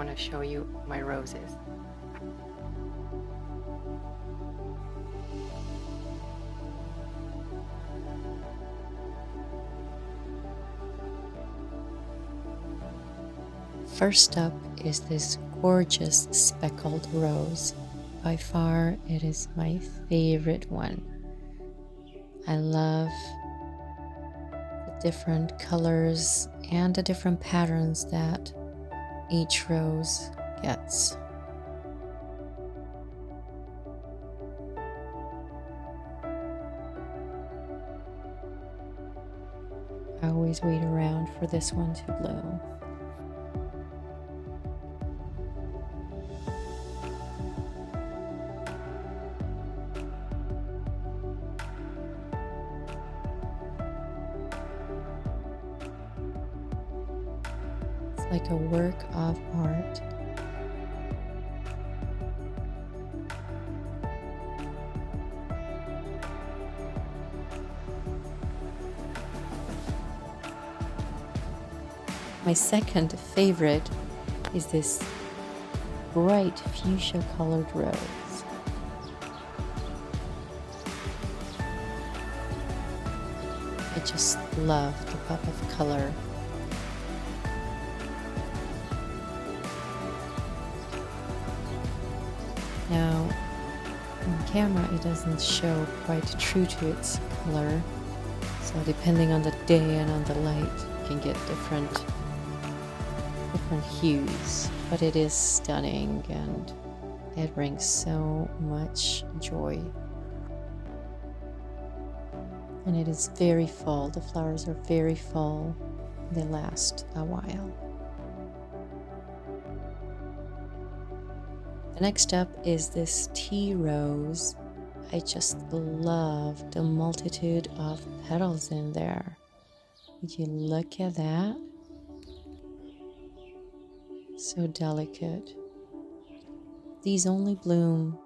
want to show you my roses. First up is this gorgeous speckled rose. By far, it is my favorite one. I love the different colors and the different patterns that each rose gets. I always wait around for this one to bloom. It's like a work of art. My second favorite is this bright fuchsia colored rose. I just love the pop of color. Now, on camera it doesn't show quite true to its color, so depending on the day and on the light, you can get different hues, but it is stunning and it brings so much joy. And it is very full. The flowers are very full. They last a while. The next up is this tea rose. I just love the multitude of petals in there. Would you look at that? So delicate. These only bloom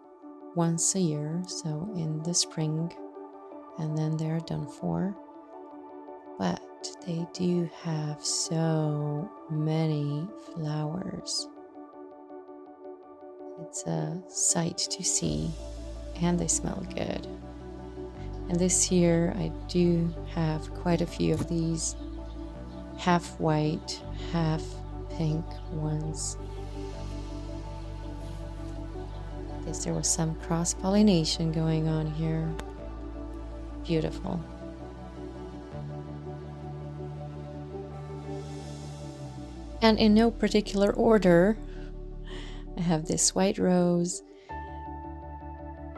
once a year, so in the spring, and then they're done for. But they do have so many flowers. It's a sight to see, and they smell good. And this year I do have quite a few of these half white, half pink ones. I guess there was some cross-pollination going on here. Beautiful. And in no particular order, I have this white rose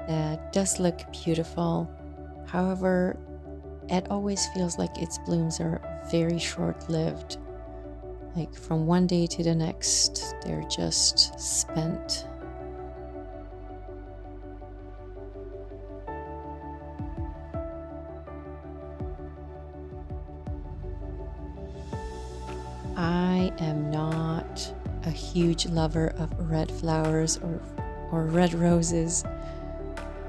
that does look beautiful. However, it always feels like its blooms are very short-lived. Like from one day to the next, they're just spent. I am not a huge lover of red flowers or red roses,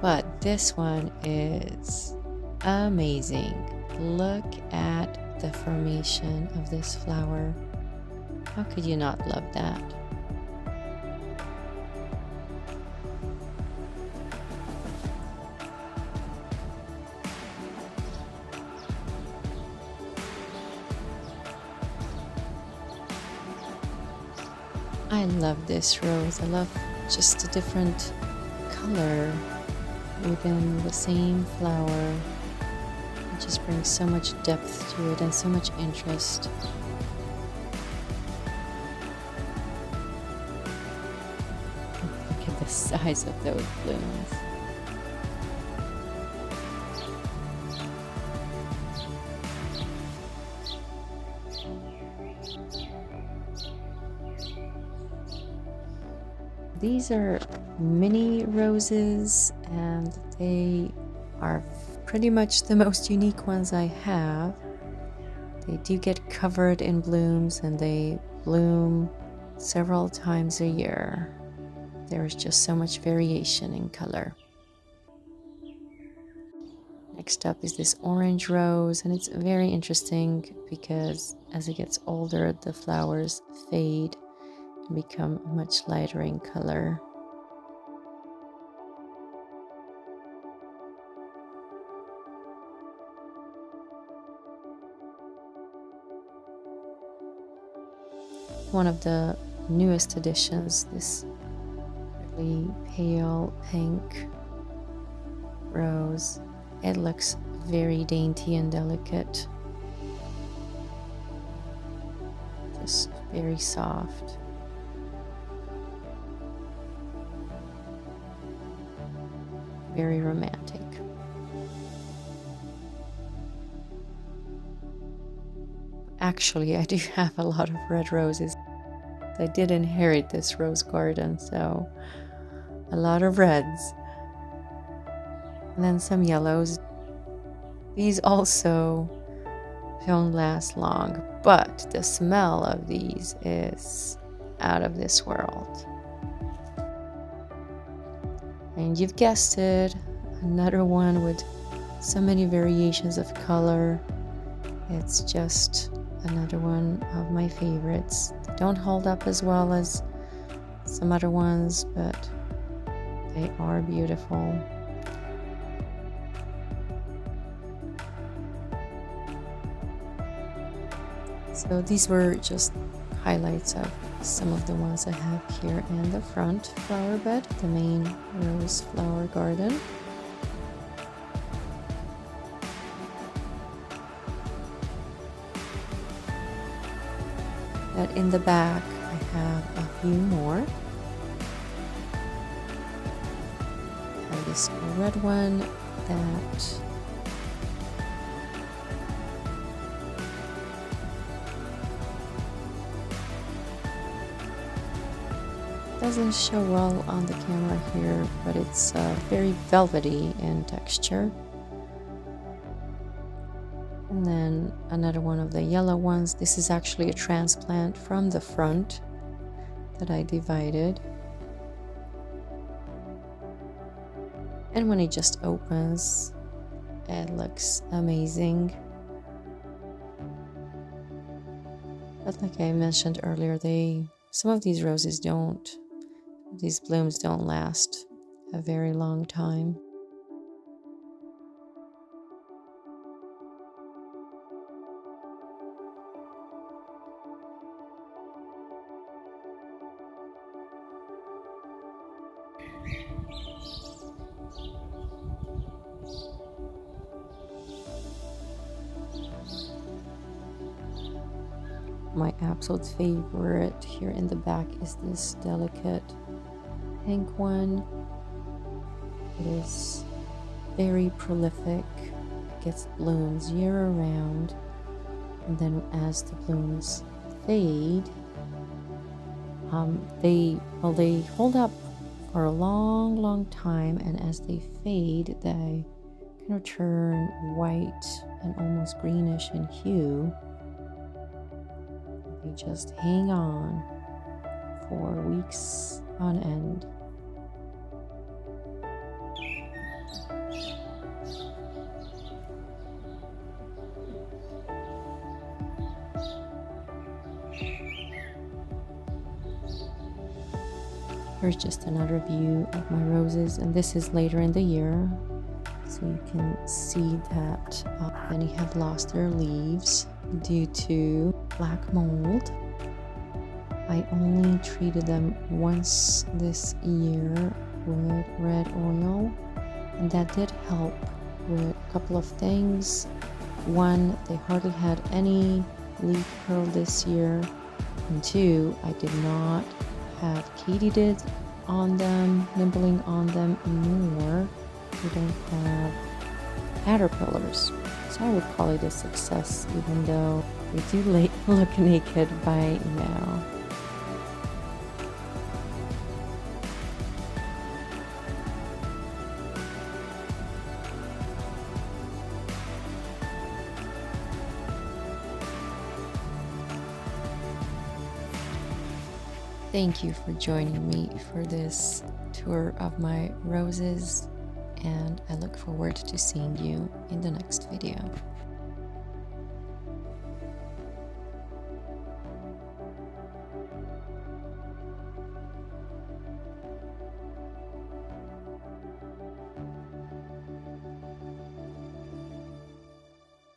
but this one is amazing. Look at the formation of this flower. How could you not love that? I love this rose. I love just the different color within the same flower. It just brings so much depth to it and so much interest. Look at the size of those blooms. These are mini roses, and they are pretty much the most unique ones I have. They do get covered in blooms, and they bloom several times a year. There's just so much variation in color. Next up is this orange rose, and it's very interesting because as it gets older, the flowers fade and become much lighter in color. One of the newest additions, this really pale pink rose. It looks very dainty and delicate. Just very soft. Very romantic. Actually, I do have a lot of red roses. I did inherit this rose garden, so a lot of reds. And then some yellows. These also don't last long, but the smell of these is out of this world. And you've guessed it, another one with so many variations of color. It's just another one of my favorites. They don't hold up as well as some other ones, but they are beautiful. So these were just highlights of some of the ones I have here in the front flower bed, the main rose flower garden. But in the back, I have a few more. I have this red one that doesn't show well on the camera here, but it's very velvety in texture. And then another one of the yellow ones. This is actually a transplant from the front that I divided. And when it just opens, it looks amazing. But like I mentioned earlier, some of these roses these blooms don't last a very long time. My absolute favorite here in the back is this delicate pink one. It is very prolific. It gets blooms year round, and then as the blooms fade, they hold up for a long time, and as they fade, they kind of turn white and almost greenish in hue. They just hang on for weeks on end. Here's just another view of my roses, and this is later in the year, so you can see that many have lost their leaves due to black mold. I only treated them once this year with red oil, and that did help with a couple of things. One, they hardly had any leaf curl this year, and two, I did not have katydids on them, nibbling on them, nor we don't have caterpillars. So I would call it a success, even though we do look naked by now. Thank you for joining me for this tour of my roses, and I look forward to seeing you in the next video.